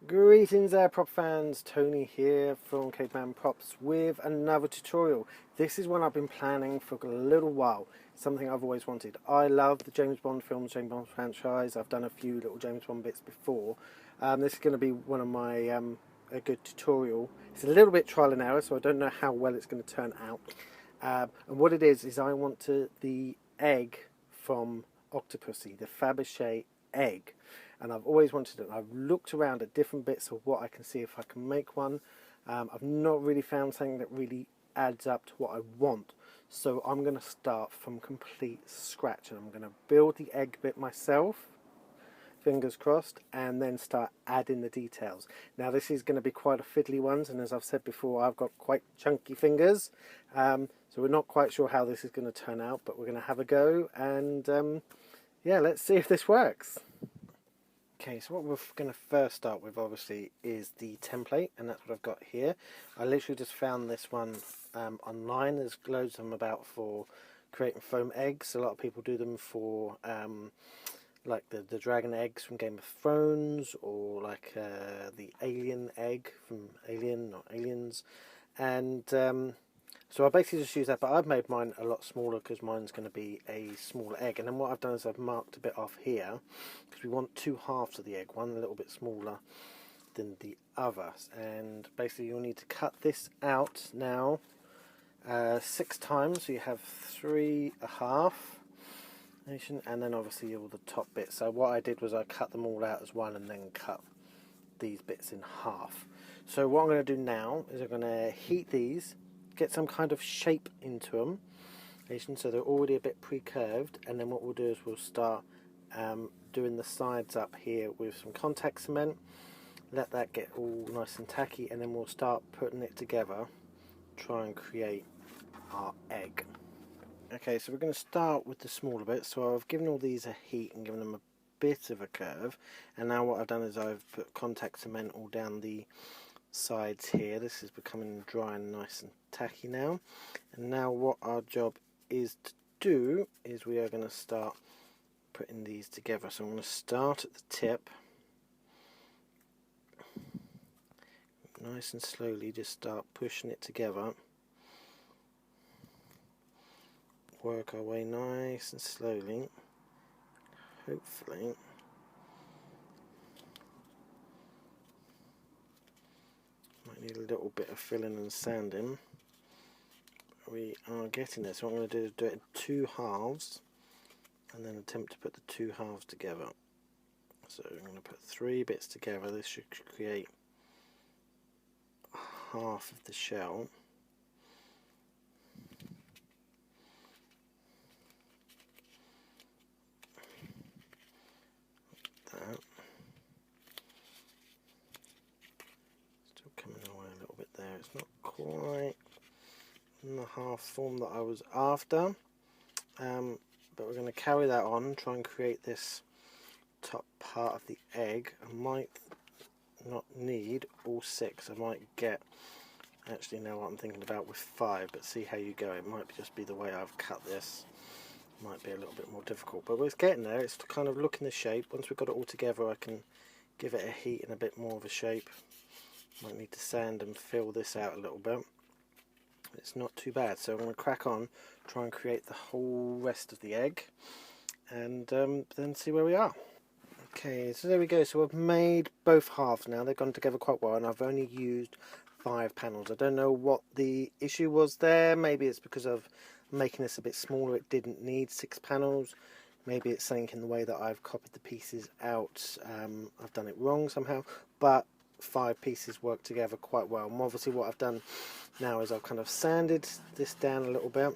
Greetings there prop fans, Tony here from Caveman Props with another tutorial. This is one I've been planning for a little while, something I've always wanted. I love the James Bond films, James Bond franchise. I've done a few little James Bond bits before. This is going to be one of my a good tutorial. It's a little bit trial and error, so I don't know how well it's going to turn out. And what it is I want the egg from Octopussy, the Fabergé Egg. And I've always wanted it. I've looked around at different bits of what I can see if I can make one. I've not really found something that really adds up to what I want. So I'm going to start from complete scratch and I'm going to build the egg bit myself, fingers crossed, and then start adding the details. Now this is going to be quite a fiddly one, and as I've said before, I've got quite chunky fingers. So we're not quite sure how this is going to turn out, but we're going to have a go and yeah, let's see if this works. Okay, so what we're going to first start with obviously is the template, and that's what I've got here. I literally just found this one online. There's loads of them about for creating foam eggs. A lot of people do them for like the dragon eggs from Game of Thrones, or like the alien egg from Alien or Aliens. And so I basically just use that, but I've made mine a lot smaller because mine's going to be a smaller egg. And then what I've done is I've marked a bit off here because we want two halves of the egg, one a little bit smaller than the other. And basically you'll need to cut this out now 6 times, so you have 3.5, and then obviously all the top bits. So what I did was I cut them all out as one and then cut these bits in half. So what I'm going to do now is I'm going to heat these, get some kind of shape into them, so they're already a bit pre-curved, and then what we'll do is we'll start doing the sides up here with some contact cement, let that get all nice and tacky, and then we'll start putting it together, try and create our egg. Okay, so we're going to start with the smaller bits. So I've given all these a heat and given them a bit of a curve, and now what I've done is I've put contact cement all down the sides here. This is becoming dry and nice and tacky now, and now what our job is to do is we are going to start putting these together. So I'm going to start at the tip, nice and slowly, just start pushing it together, work our way nice and slowly, hopefully might need a little bit of filling and sanding. We are getting this. So what I'm going to do is do it in 2 halves and then attempt to put the 2 halves together. So I'm going to put 3 bits together. This should create half of the shell. That. Still coming away a little bit there. It's not quite in the half form that I was after, but we're going to carry that on, try and create this top part of the egg. I might not need all 6. I might get, actually know what I'm thinking about with 5, but see how you go. It might just be the way I've cut this. Might be a little bit more difficult, but it's getting there. It's kind of looking the shape. Once we've got it all together, I can give it a heat and a bit more of a shape. Might need to sand and fill this out a little bit. It's not too bad, so I'm going to crack on, try and create the whole rest of the egg, and then see where we are. Okay, so there we go. So I've made both halves now. They've gone together quite well, and I've only used 5 panels. I don't know what the issue was there. Maybe it's because of making this a bit smaller, it didn't need 6 panels. Maybe it's something in the way that I've copied the pieces out. I've done it wrong somehow, but 5 pieces work together quite well. And obviously what I've done now is I've kind of sanded this down a little bit,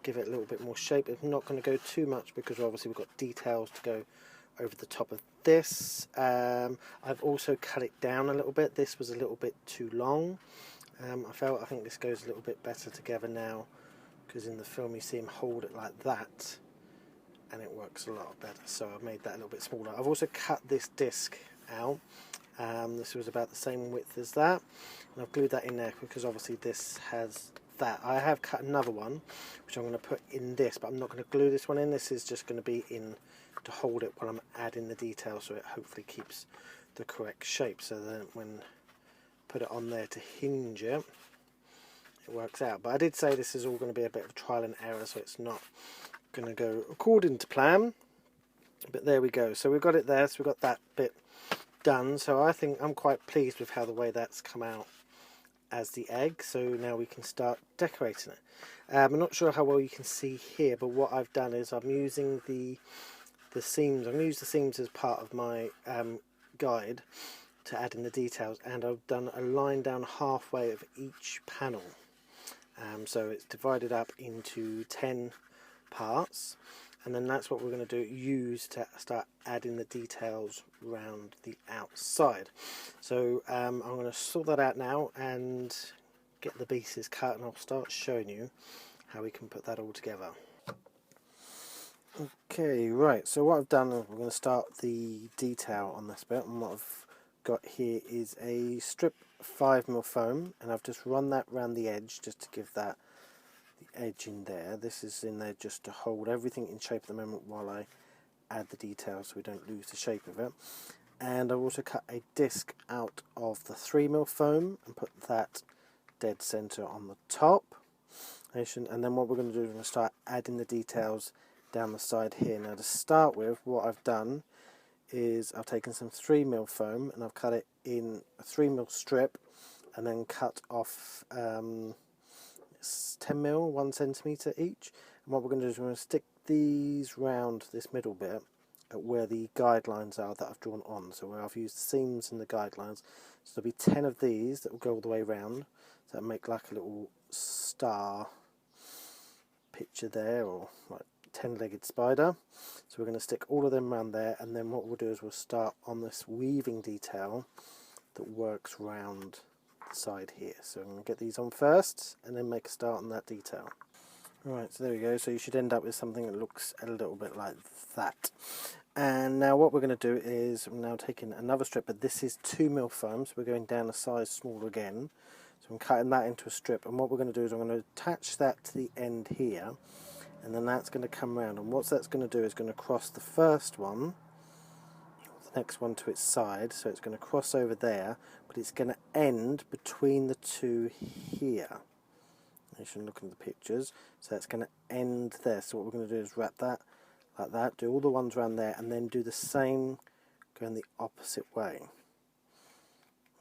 give it a little bit more shape. It's not going to go too much because obviously we've got details to go over the top of this. I've also cut it down a little bit. This was a little bit too long. I think this goes a little bit better together now, because in the film you see him hold it like that and it works a lot better. So I've made that a little bit smaller. I've also cut this disc out. This was about the same width as that, and I've glued that in there because obviously this has that. I have cut another one which I'm going to put in this, but I'm not going to glue this one in. This is just going to be in to hold it while I'm adding the details, so it hopefully keeps the correct shape, so then when put it on there to hinge it, it works out. But I did say this is all going to be a bit of trial and error, so it's not going to go according to plan. But there we go. So we've got it there, so we've got that bit done. So I think I'm quite pleased with how the way that's come out as the egg. So now we can start decorating it. I'm not sure how well you can see here, but what I've done is I'm using the seams. I've used the seams as part of my guide to add in the details, and I've done a line down halfway of each panel. So it's divided up into 10 parts, and then that's what we're going to use to start adding the details around the outside. So I'm going to sort that out now and get the pieces cut, and I'll start showing you how we can put that all together. Okay, right, so what I've done is we're going to start the detail on this bit, and what I've got here is a strip 5mm foam, and I've just run that around the edge just to give that the edge in there. This is in there just to hold everything in shape at the moment while I add the details so we don't lose the shape of it. And I've also cut a disc out of the 3mm foam and put that dead center on the top. And then what we're going to do is we're going to start adding the details down the side here. Now to start with, what I've done is I've taken some 3mm foam and I've cut it in a 3mm strip and then cut off 10mm, 1 centimetre each. And what we're going to do is we're going to stick these round this middle bit at where the guidelines are that I've drawn on. So where I've used the seams and the guidelines. So there'll be 10 of these that will go all the way around. So that'll make like a little star picture there, or like 10-legged spider. So we're going to stick all of them around there, and then what we'll do is we'll start on this weaving detail that works round the side here. So I'm going to get these on first and then make a start on that detail. Right, so there we go. So you should end up with something that looks a little bit like that. And now what we're going to do is I'm now taking another strip, but this is 2mm foam, so we're going down a size smaller again. So I'm cutting that into a strip, and what we're going to do is I'm going to attach that to the end here, and then that's going to come around, and what that's going to do is going to cross the first one, the next one to its side, so it's going to cross over there, but it's going to end between the two here. You should look at the pictures, so it's going to end there. So what we're going to do is wrap that like that, do all the ones around there, and then do the same going the opposite way.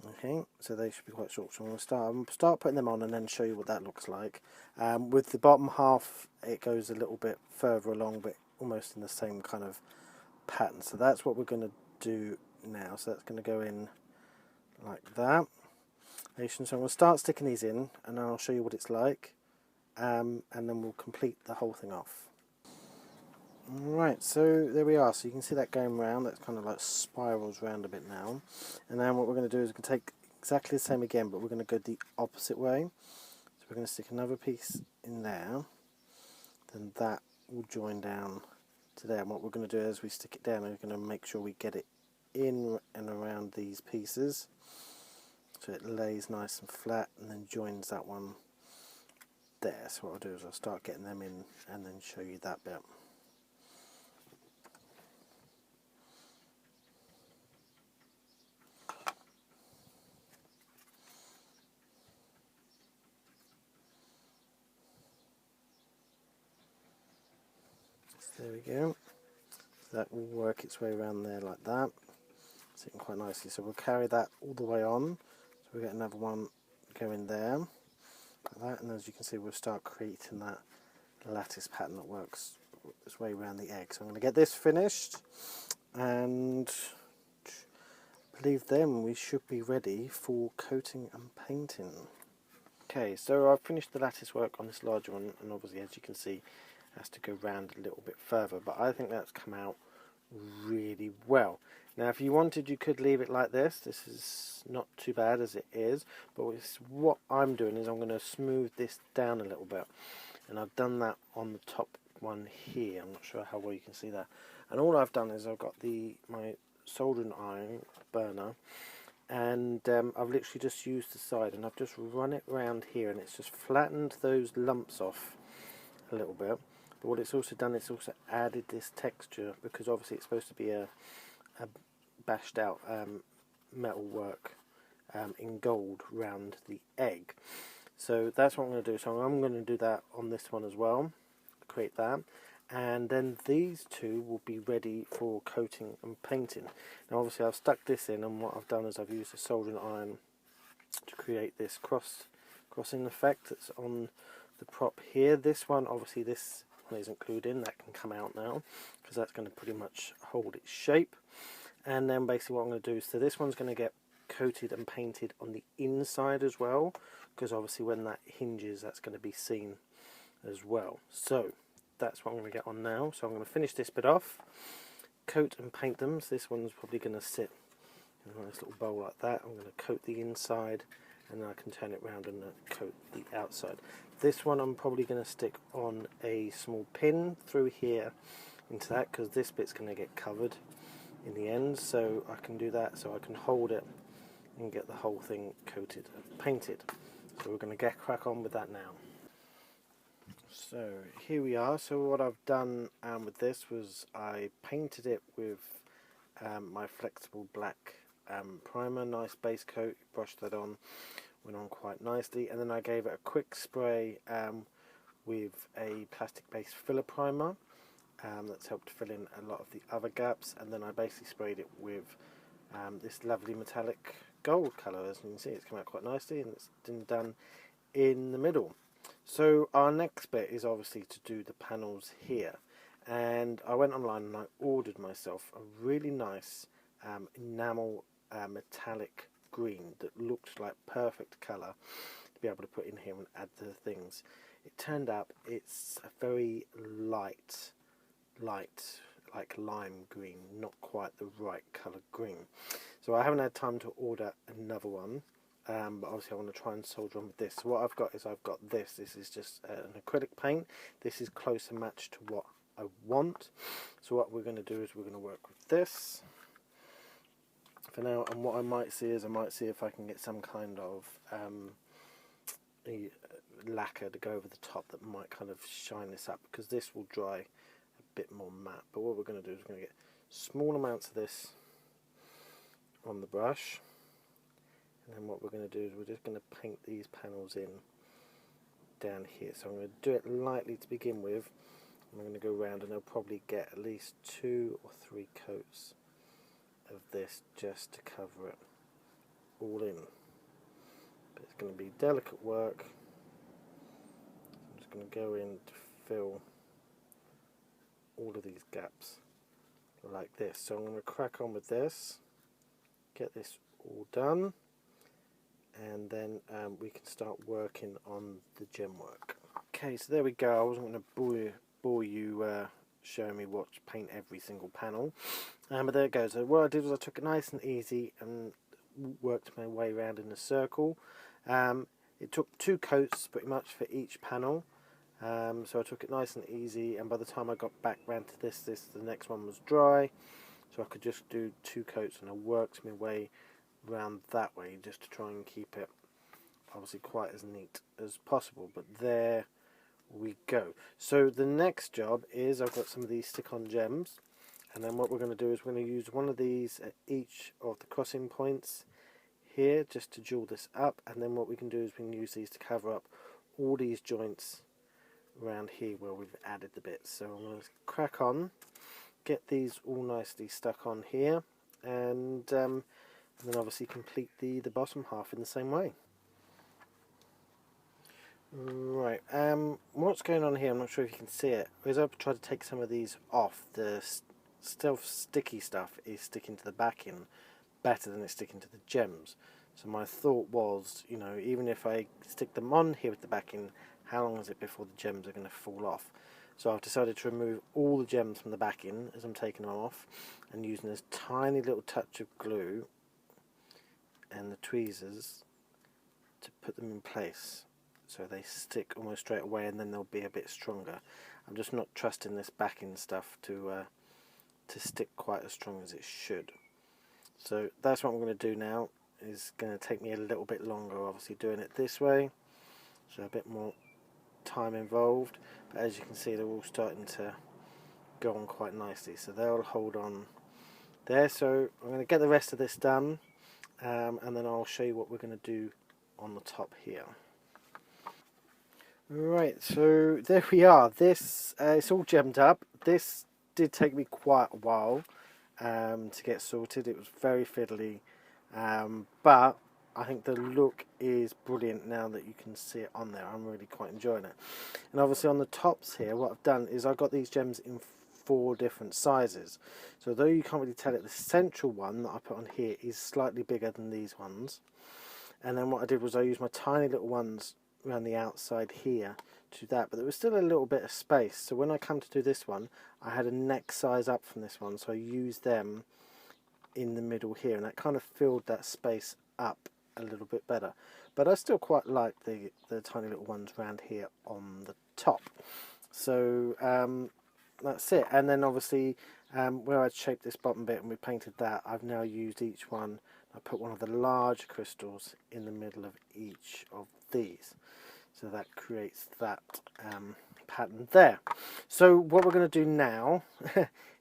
Okay, so they should be quite short. So I'm going to start putting them on and then show you what that looks like. With the bottom half, it goes a little bit further along, but almost in the same kind of pattern. So that's what we're going to do now. So that's going to go in like that. So I'm going to start sticking these in, and then I'll show you what it's like, and then we'll complete the whole thing off. Right, so there we are. So you can see that going round. That's kind of like spirals round a bit now. And then what we're going to do is we're going to take exactly the same again, but we're going to go the opposite way. So we're going to stick another piece in there. Then that will join down to there. And what we're going to do as we stick it down, we're going to make sure we get it in and around these pieces, so it lays nice and flat, and then joins that one there. So what I'll do is I'll start getting them in and then show you that bit. There we go. So that will work its way around there like that, sitting quite nicely. So we'll carry that all the way on. So we'll get another one going there, like that, and as you can see, we'll start creating that lattice pattern that works its way around the egg. So I'm going to get this finished, and I believe then we should be ready for coating and painting. Okay, so I've finished the lattice work on this larger one, and obviously, as you can see, has to go round a little bit further, but I think that's come out really well. Now if you wanted, you could leave it like this. This is not too bad as it is, but what I'm doing is I'm going to smooth this down a little bit, and I've done that on the top one here. I'm not sure how well you can see that. And all I've done is I've got my soldering iron burner, and I've literally just used the side, and I've just run it around here, and it's just flattened those lumps off a little bit. But what it's also done, it's also added this texture, because obviously it's supposed to be a bashed out metal work in gold round the egg. So that's what I'm going to do. So I'm going to do that on this one as well, create that, and then these two will be ready for coating and painting. Now obviously I've stuck this in, and what I've done is I've used a soldering iron to create this crossing effect that's on the prop here. This one, obviously this one isn't glued in, that can come out now because that's going to pretty much hold its shape. And then basically what I'm going to do, so this one's going to get coated and painted on the inside as well, because obviously when that hinges that's going to be seen as well. So that's what I'm going to get on now. So I'm going to finish this bit off, coat and paint them. So this one's probably going to sit in a nice little bowl like that. I'm going to coat the inside, and then I can turn it around and coat the outside. This one I'm probably going to stick on a small pin through here into that, because this bit's going to get covered in the end, so I can do that, so I can hold it and get the whole thing coated and painted. So we're going to get crack on with that now. So here we are. So what I've done with this was I painted it with my flexible black primer, nice base coat, brushed that on, went on quite nicely, and then I gave it a quick spray with a plastic based filler primer that's helped fill in a lot of the other gaps, and then I basically sprayed it with this lovely metallic gold colour. As you can see, it's come out quite nicely, and it's been done in the middle. So our next bit is obviously to do the panels here, and I went online and I ordered myself a really nice enamel metallic green that looked like perfect colour to be able to put in here and add the things. It turned out it's a very light like lime green, not quite the right colour green. So I haven't had time to order another one, but obviously I want to try and soldier on with this. So what I've got is this is just an acrylic paint. This is closer matched to what I want. So what we're going to do is we're going to work with this for now, and what I might see is if I can get some kind of a lacquer to go over the top that might kind of shine this up, because this will dry bit more matte. But what we're going to do is we're going to get small amounts of this on the brush, and then what we're going to do is we're just going to paint these panels in down here. So I'm going to do it lightly to begin with, and I'm going to go around, and I'll probably get at least 2 or 3 coats of this just to cover it all in. But it's going to be delicate work. I'm just going to go in to fill all of these gaps like this. So I'm going to crack on with this, get this all done, and then we can start working on the gem work. Okay, so there we go. I wasn't going to bore you showing me what to paint every single panel, but there it goes. So what I did was I took it nice and easy and worked my way around in a circle. It took 2 coats pretty much for each panel. So I took it nice and easy, and by the time I got back round to the next one was dry, so I could just do 2 coats, and I worked my way round that way just to try and keep it obviously quite as neat as possible. But there we go. So the next job is I've got some of these stick-on gems, and then what we're going to do is we're going to use one of these at each of the crossing points here just to jewel this up, and then what we can do is we can use these to cover up all these joints around here where we've added the bits. So I'm going to crack on, get these all nicely stuck on here, and then obviously complete the bottom half in the same way. Right, what's going on here, I'm not sure if you can see it, is I've tried to take some of these off. The still sticky stuff is sticking to the backing better than it's sticking to the gems. So my thought was, you know, even if I stick them on here with the backing, how long is it before the gems are going to fall off? So I've decided to remove all the gems from the backing as I'm taking them off, and using this tiny little touch of glue and the tweezers to put them in place so they stick almost straight away, and then they'll be a bit stronger. I'm just not trusting this backing stuff to stick quite as strong as it should. So that's what I'm going to do now. It's going to take me a little bit longer, obviously doing it this way, so a bit more time involved, but as you can see they're all starting to go on quite nicely, so they'll hold on there. So I'm going to get the rest of this done, and then I'll show you what we're going to do on the top here. Right, so there we are. This it's all gemmed up. This did take me quite a while to get sorted. It was very fiddly, but I think the look is brilliant now that you can see it on there. I'm really quite enjoying it. And obviously on the tops here, what I've done is I've got these gems in 4 different sizes. So though you can't really tell it, the central one that I put on here is slightly bigger than these ones. And then what I did was I used my tiny little ones around the outside here to that, but there was still a little bit of space. So when I come to do this one, I had a neck size up from this one, so I used them in the middle here, and that kind of filled that space up a little bit better. But I still quite like the tiny little ones around here on the top. So that's it. And then obviously where I'd shaped this bottom bit and we painted that, I've now used each one. I put one of the large crystals in the middle of each of these, so that creates that pattern there. So what we're going to do now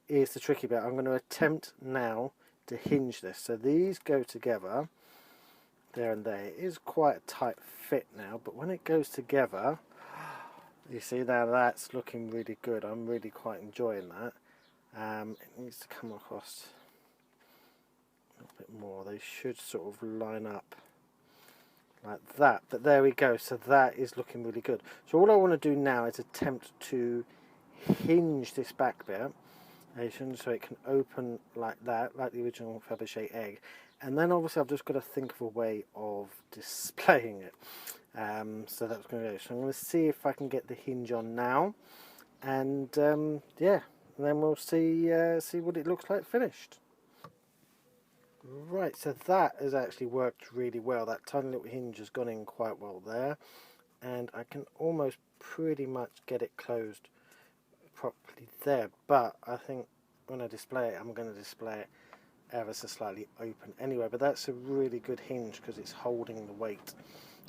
is the tricky bit. I'm going to attempt now to hinge this. So these go together there and there. It is quite a tight fit now, but when it goes together, you see now that's looking really good. I'm really quite enjoying that. It needs to come across a little bit more. They should sort of line up like that, but there we go. So that is looking really good. So all I want to do now is attempt to hinge this back bit so it can open like that, like the original Fabergé Egg. And then obviously I've just got to think of a way of displaying it. So that's going to go. So I'm going to see if I can get the hinge on now, and yeah, and then we'll see what it looks like finished. Right, so that has actually worked really well. That tiny little hinge has gone in quite well there, and I can almost pretty much get it closed properly there. But I think when I display it, I'm going to display it ever so slightly open anyway. But that's a really good hinge because it's holding the weight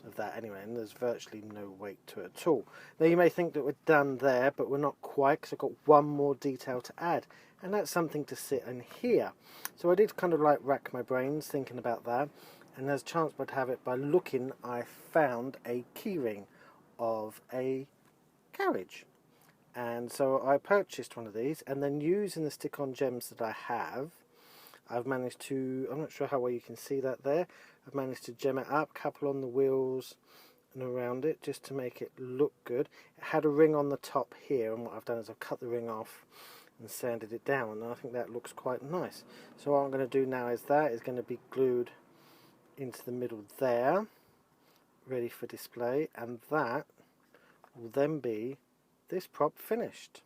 of that anyway, and there's virtually no weight to it at all. Now you may think that we're done there, but we're not quite, because I've got one more detail to add, and that's something to sit in here. So I did kind of like rack my brains thinking about that, and as chance would have it, by looking I found a keyring of a carriage. And so I purchased one of these, and then using the stick-on gems that I have, I've managed to, I'm not sure how well you can see that there, I've managed to gem it up, couple on the wheels and around it just to make it look good. It had a ring on the top here, and what I've done is I've cut the ring off and sanded it down, and I think that looks quite nice. So what I'm going to do now is that is going to be glued into the middle there, ready for display, and that will then be this prop finished.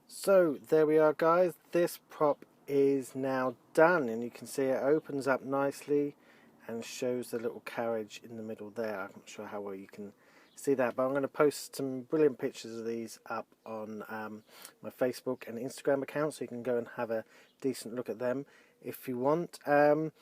So there we are, guys. This prop is now done, and you can see it opens up nicely and shows the little carriage in the middle there. I'm not sure how well you can see that, but I'm going to post some brilliant pictures of these up on my Facebook and Instagram account, so you can go and have a decent look at them if you want. You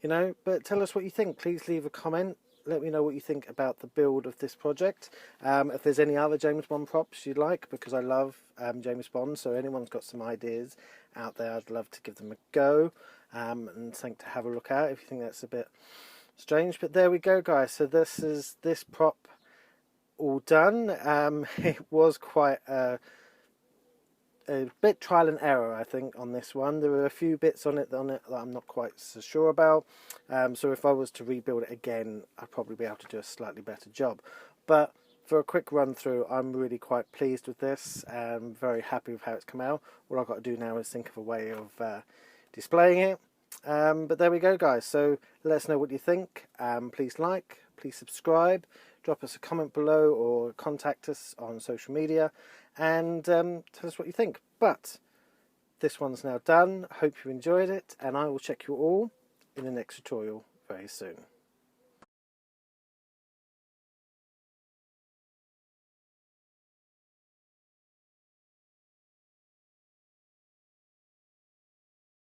know, but tell us what you think. Please leave a comment. Let me know what you think about the build of this project. If there's any other James Bond props you'd like, because I love James Bond, so anyone's got some ideas out there, I'd love to give them a go, and something to have a look at if you think that's a bit strange. But there we go, guys. So this is this prop all done. It was quite a bit trial and error, I think, on this one. There were a few bits on it that I'm not quite so sure about. So if I was to rebuild it again, I'd probably be able to do a slightly better job. But for a quick run through, I'm really quite pleased with this. I'm very happy with how it's come out. All I've got to do now is think of a way of displaying it. But there we go, guys. So let us know what you think. Please like, please subscribe, drop us a comment below, or contact us on social media, and tell us what you think. But this one's now done. Hope you enjoyed it, and I will check you all in the next tutorial very soon.